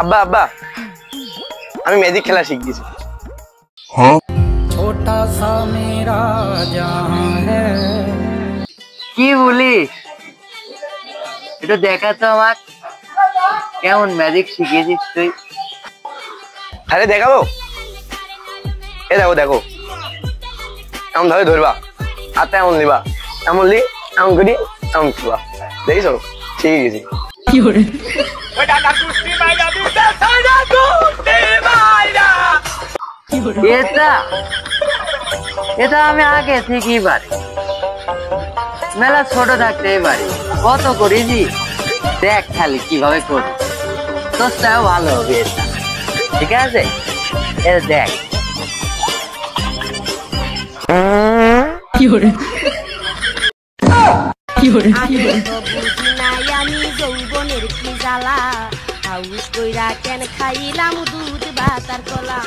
আব্বা আব্বা আমি ম্যাজিক খেলা শিখ গেছি। হ্যাঁ छोटा सा मेरा जहां है। কি বলিস? এটা দেখা তো আমার কেমন ম্যাজিক শিখিয়েছিস তুই? আরে দেখাবো, এ দেখো দেখো, এমন ধরে ধরবা, হাতে এমন নিবা, এমন লি এমন করি এমন করবা, দেখিস শিখে গেছি। কি করে? এটা এটা আমি আগে থেকেই পারি, মেলা ছোট থাকতেই পারি। কত করেছি দেখ খালি কিভাবে করি, তোর চাও ভালো হবে এটা। ঠিক আছে এটা দেখ। কি করে? কি করে? কি করে? বুঝি নাই আমি যৌবনের কি জ্বালা, হাউস কইরা কেন খাইলাম দুধ ভাত আর কলা।